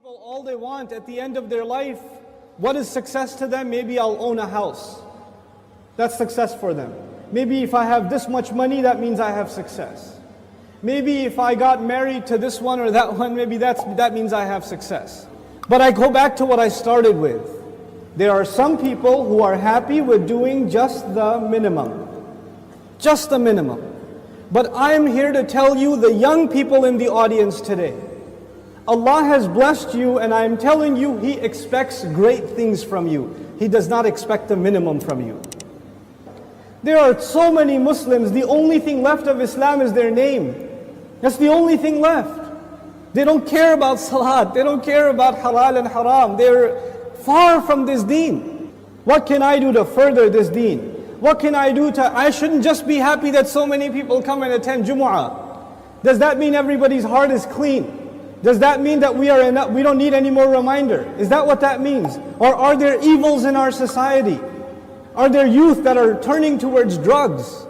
People, all they want at the end of their life, what is success to them? Maybe I'll own a house. That's success for them. Maybe if I have this much money, that means I have success. Maybe if I got married to this one or that one, maybe that means I have success. But I go back to what I started with. There are some people who are happy with doing just the minimum. Just the minimum. But I'm here to tell you, the young people in the audience today, Allah has blessed you, and I'm telling you, He expects great things from you. He does not expect the minimum from you. There are so many Muslims, the only thing left of Islam is their name. That's the only thing left. They don't care about salat, they don't care about halal and haram. They're far from this deen. What can I do to further this deen? What can I do I shouldn't just be happy that so many people come and attend Jumu'ah. Does that mean everybody's heart is clean? Does that mean that we don't need any more reminder? Is that what that means? Or are there evils in our society? Are there youth that are turning towards drugs?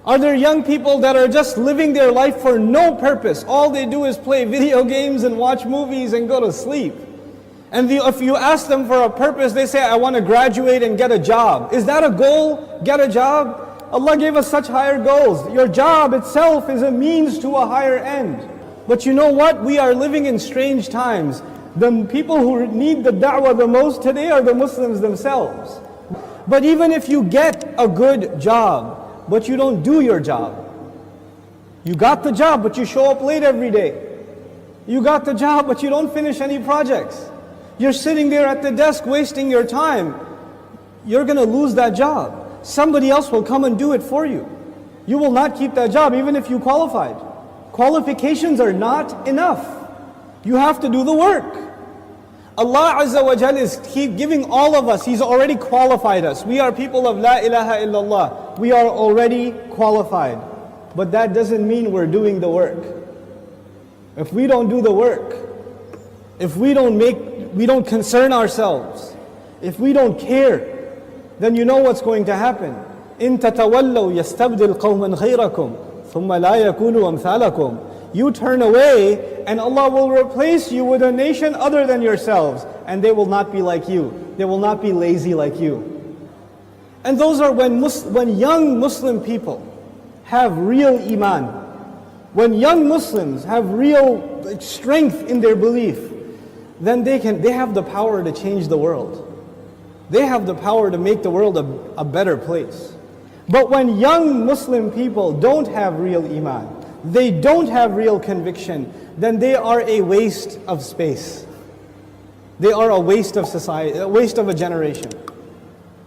Are there young people that are just living their life for no purpose? All they do is play video games and watch movies and go to sleep. And if you ask them for a purpose, they say, I want to graduate and get a job. Is that a goal? Get a job? Allah gave us such higher goals. Your job itself is a means to a higher end. But you know what? We are living in strange times. The people who need the da'wah the most today are the Muslims themselves. But even if you get a good job, but you don't do your job. You got the job, but you show up late every day. You got the job, but you don't finish any projects. You're sitting there at the desk wasting your time. You're going to lose that job. Somebody else will come and do it for you. You will not keep that job even if you qualified. Qualifications are not enough. You have to do the work. Allah Azza wa Jal is giving all of us, He's already qualified us. We are people of La ilaha illallah. We are already qualified. But that doesn't mean we're doing the work. If we don't do the work, if we don't concern ourselves, if we don't care, then you know what's going to happen. إِن تَتَوَلَّوْا يَسْتَبْدِلْ قَوْمًا غَيْرَكُمْ ثُمَّ لَا يَكُونُوا أَمْثَالَكُمْ. You turn away and Allah will replace you with a nation other than yourselves, and they will not be like you. They will not be lazy like you. And those are when young Muslim people have real iman. When young Muslims have real strength in their belief, then they have the power to change the world. They have the power to make the world a better place. But when young Muslim people don't have real iman, they don't have real conviction, then they are a waste of space. They are a waste of society, a waste of a generation.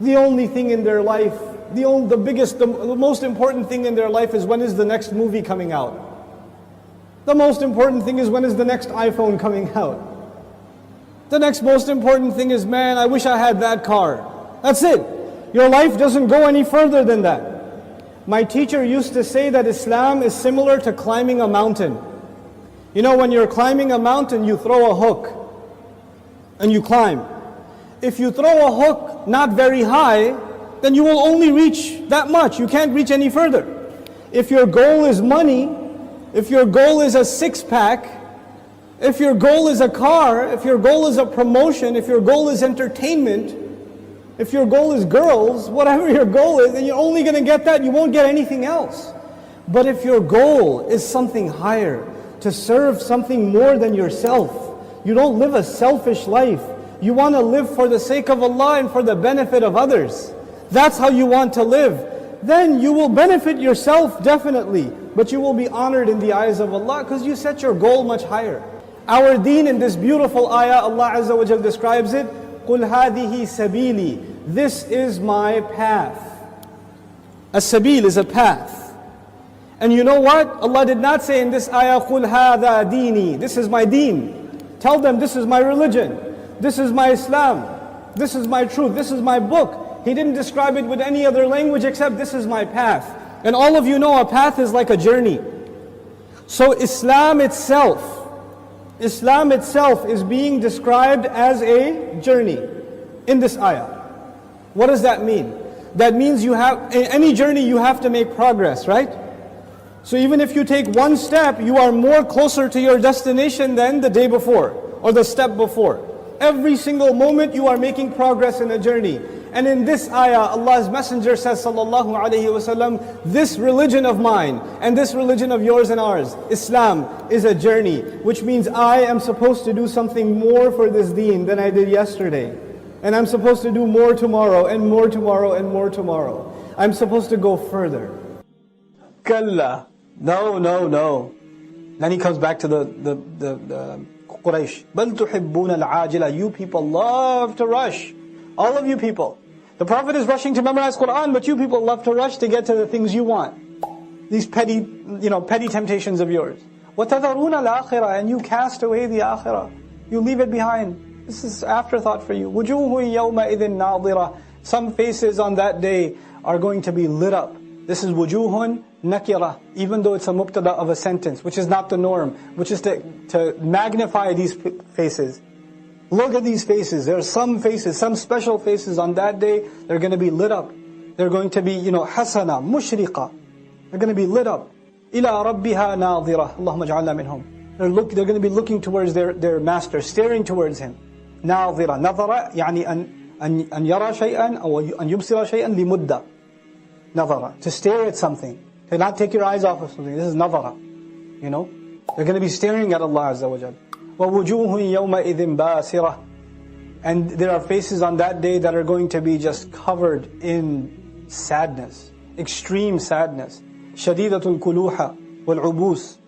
The only thing in their life, the most important thing in their life is, when is the next movie coming out? The most important thing is, when is the next iPhone coming out? The next most important thing is, man, I wish I had that car. That's it. Your life doesn't go any further than that. My teacher used to say that Islam is similar to climbing a mountain. You know, when you're climbing a mountain, you throw a hook and you climb. If you throw a hook not very high, then you will only reach that much. You can't reach any further. If your goal is money, if your goal is a six-pack, if your goal is a car, if your goal is a promotion, if your goal is entertainment, if your goal is girls, whatever your goal is, then you're only going to get that, you won't get anything else. But if your goal is something higher, to serve something more than yourself, you don't live a selfish life, you want to live for the sake of Allah and for the benefit of others, that's how you want to live, then you will benefit yourself definitely, but you will be honored in the eyes of Allah because you set your goal much higher. Our deen, in this beautiful ayah, Allah Azza wa Jal describes it, قُلْ هَذِهِ سَبِيلِي. This is my path. As-sabil is a path. And you know what? Allah did not say in this ayah, قُلْ هَذَا دِينِي. This is my deen. Tell them this is my religion. This is my Islam. This is my truth. This is my book. He didn't describe it with any other language except this is my path. And all of you know a path is like a journey. So Islam itself is being described as a journey in this ayah. What does that mean? That means in any journey you have to make progress, right? So even if you take one step, you are more closer to your destination than the day before. or the step before. Every single moment you are making progress in a journey. And in this ayah, Allah's Messenger says, sallallahu alayhi wasallam, this religion of mine and this religion of yours and ours, Islam, is a journey. Which means I am supposed to do something more for this deen than I did yesterday. And I'm supposed to do more tomorrow, and more tomorrow, and more tomorrow. I'm supposed to go further. Kalla. No, no, no. Then he comes back to the Quraysh. بَلْ تُحِبُّونَ الْعَاجِلَ. You people love to rush. All of you people. The Prophet is rushing to memorize Qur'an, but you people love to rush to get to the things you want. These petty temptations of yours. وَتَذَرُونَ الْآخِرَةَ. And you cast away the akhirah. You leave it behind. This is afterthought for you. وُجُوهٌ يَوْمَئِذٍ نَاظِرَةٌ. Some faces on that day are going to be lit up. This is wujuhun nakira, even though it's a mubtada of a sentence, which is not the norm, which is to magnify these faces. Look at these faces. There are some faces, some special faces on that day, they're going to be lit up. They're going to be, hasana, mushriqa. They're going to be lit up. Ila rabbiha nadhira. Allahumma ja'alna minhum. They're going to be looking towards their master, staring towards him. Nadhira. Nadhara, yani an yara shay'an, or an yubsira shay'an li mudda. Nadhara. To stare at something. To not take your eyes off of something. This is nadhara. They're going to be staring at Allah Azza wa Jal. وَوُجُوهٌ يَوْمَئِذٍ بَاسِرَةٌ. And there are faces on that day that are going to be just covered in sadness. Extreme sadness. شَدِيدَةُ الْكُلُوحَ وَالْعُبُوسِ.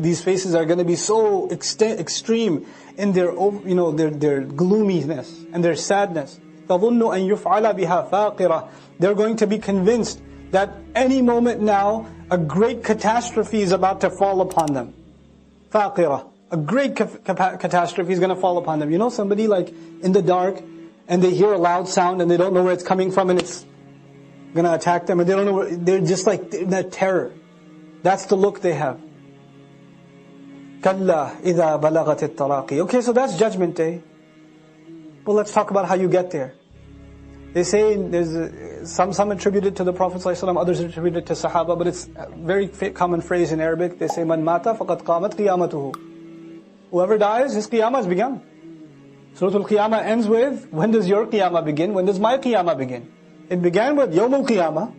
These faces are going to be so extreme in their gloominess and their sadness. تَظُنُّ أَن يُفْعَلَ بِهَا فَاقِرَةٌ. They're going to be convinced that any moment now, a great catastrophe is about to fall upon them. فَاقِرَةٌ. A great catastrophe is going to fall upon them. Somebody like in the dark, and they hear a loud sound, and they don't know where it's coming from, and it's going to attack them, and they don't know they're just like in that terror. That's the look they have. كَلَّا إِذَا بَلَغَتِ التَّرَاقِي. Okay, so that's Judgment Day. But let's talk about how you get there. They say, there's some attributed to the Prophet ﷺ, others attributed to Sahaba, but it's a very common phrase in Arabic. They say, مَنْ مَاتَ فَقَدْ قَامَتْ قِيَامَتُهُ. Whoever dies, his qiyamah has begun. Surah Al-Qiyamah ends with, when does your qiyamah begin? When does my qiyamah begin? It began with Yawm al-Qiyamah.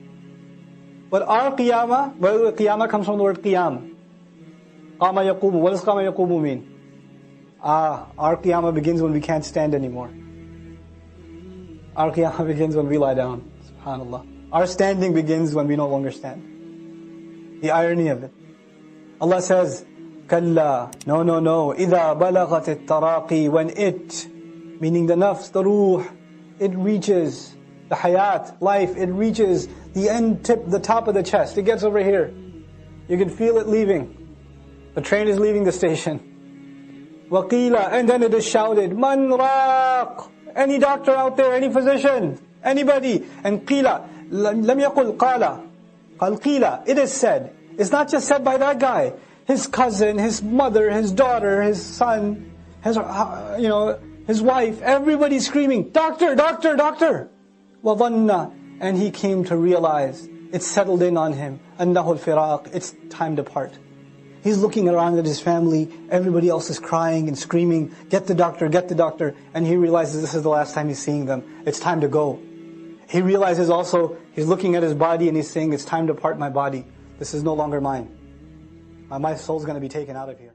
But our qiyamah, well, qiyamah comes from the word qiyam. Qama yaqumu. What does qama yaqumu mean? Our qiyamah begins when we can't stand anymore. Our qiyamah begins when we lie down. SubhanAllah. Our standing begins when we no longer stand. The irony of it. Allah says, Kalla, no, إِذَا بَلَغَتِ التَّرَاقِي. When it, meaning the nafs, the ruh, it reaches the hayat, life, it reaches the end tip, the top of the chest. It gets over here. You can feel it leaving. The train is leaving the station. وَقِيلَ. And then it is shouted, مَنْ رَاقٍ. Any doctor out there, any physician, anybody. And qila, لَمْ يَقُلْ قَالَ. قَالْ قِيلَ. It is said. It's not just said by that guy. His cousin, his mother, his daughter, his son, his wife, everybody's screaming, doctor, doctor, doctor. وَظَنَّ. And he came to realize, it settled in on him, أَنَّهُ الْفِرَاقِ. It's time to part. He's looking around at his family, everybody else is crying and screaming, get the doctor, get the doctor. And he realizes this is the last time he's seeing them. It's time to go. He realizes also, he's looking at his body and he's saying, it's time to part my body. This is no longer mine. My soul's going to be taken out of here.